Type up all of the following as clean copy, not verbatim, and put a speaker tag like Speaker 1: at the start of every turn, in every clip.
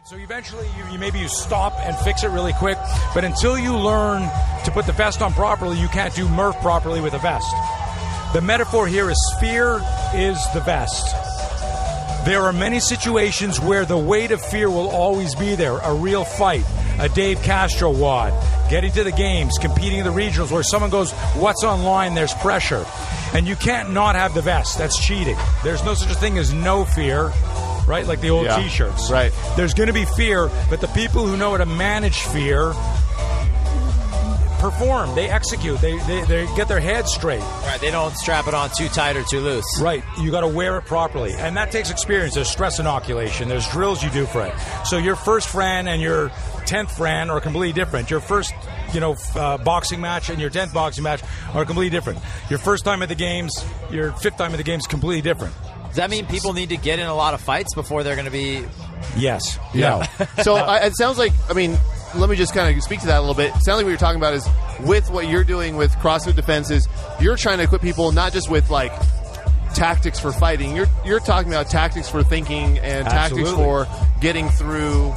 Speaker 1: So eventually maybe you stop and fix it really quick, but until you learn to put the vest on properly, you can't do Murph properly with a vest. The metaphor here is S.P.E.A.R is the vest. There are many situations where the weight of fear will always be there. A real fight, a Dave Castro wad, getting to the games, competing in the regionals where someone goes, what's online, there's pressure. And you can't not have the vest. That's cheating. There's no such a thing as no fear. Right, like the old T-shirts.
Speaker 2: Right.
Speaker 1: There's going to be fear, but the people who know how to manage fear perform. They execute. They get their head straight.
Speaker 3: Right. They don't strap it on too tight or too loose.
Speaker 1: Right. You got to wear it properly, and that takes experience. There's stress inoculation. There's drills you do for it. So your first Fran and your 10th Fran are completely different. Your first, boxing match and your 10th boxing match are completely different. Your first time at the games, your 5th time at the games, completely different.
Speaker 3: Does that mean people need to get in a lot of fights before they're going to be...
Speaker 1: Yes.
Speaker 2: Yeah. So it sounds like, let me just kind of speak to that a little bit. It sounds like what you're talking about is with what you're doing with CrossFit Defense is you're trying to equip people not just with like tactics for fighting. You're talking about tactics for thinking and tactics for getting through,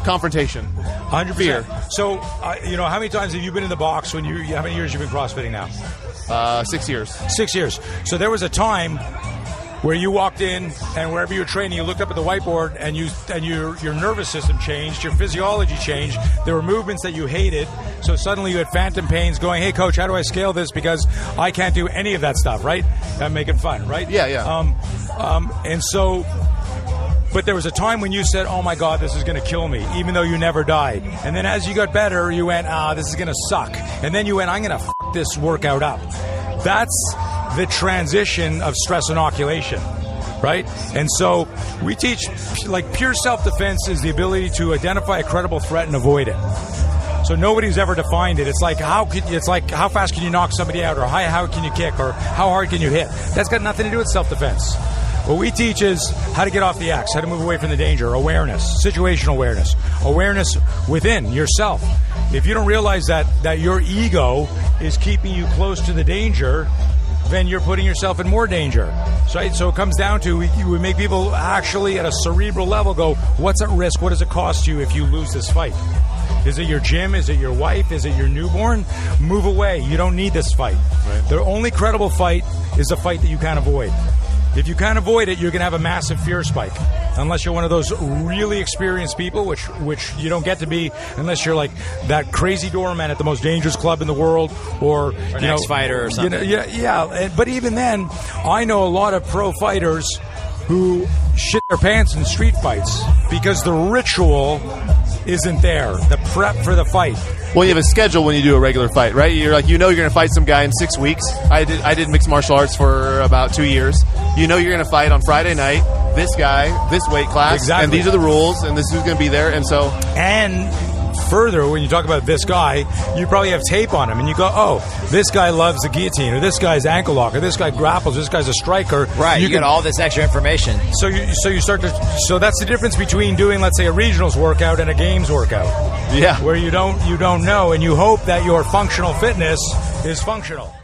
Speaker 2: confrontation.
Speaker 1: 100%.
Speaker 2: Fear.
Speaker 1: So, how many times have you been in the box how many years you've been CrossFitting now?
Speaker 2: 6 years.
Speaker 1: 6 years. So there was a time where you walked in and wherever you were training, you looked up at the whiteboard and your nervous system changed, your physiology changed. There were movements that you hated, so suddenly you had phantom pains going, hey, coach, how do I scale this? Because I can't do any of that stuff, right? I'm making fun, right?
Speaker 2: Yeah.
Speaker 1: But there was a time when you said, oh, my God, this is going to kill me, even though you never died. And then as you got better, you went, this is going to suck. And then you went, I'm going to f*** this workout up. That's the transition of stress inoculation, right? And so we teach, pure self-defense is the ability to identify a credible threat and avoid it. So nobody's ever defined it. It's like how fast can you knock somebody out, or how can you kick, or how hard can you hit? That's got nothing to do with self-defense. What we teach is how to get off the X, how to move away from the danger, awareness, situational awareness within yourself. If you don't realize that your ego is keeping you close to the danger, then you're putting yourself in more danger. Right? So it comes down to we make people actually at a cerebral level go, what's at risk? What does it cost you if you lose this fight? Is it your gym? Is it your wife? Is it your newborn? Move away. You don't need this fight. Right. The only credible fight is the fight that you can't avoid. If you can't avoid it, you're going to have a massive fear spike. Unless you're one of those really experienced people, which you don't get to be unless you're like that crazy doorman at the most dangerous club in the world, or
Speaker 3: an ex-fighter or something.
Speaker 1: But even then, I know a lot of pro fighters who shit their pants in street fights because the ritual isn't there, the prep for the fight.
Speaker 2: Well, you have a schedule when you do a regular fight, right? You're like, you're going to fight some guy in 6 weeks. I did mixed martial arts for about 2 years. You're going to fight on Friday night, this guy, this weight class,
Speaker 1: exactly.
Speaker 2: And these are the rules, and this is who's going to be there, and so...
Speaker 1: And further, when you talk about this guy, you probably have tape on him, and you go, oh, this guy loves the guillotine, or this guy's ankle lock, or this guy grapples, this guy's a striker.
Speaker 3: Right, you get all this extra information.
Speaker 1: So you start to... So that's the difference between doing, let's say, a regionals workout and a games workout.
Speaker 2: Yeah.
Speaker 1: Where you don't know, and you hope that your functional fitness is functional.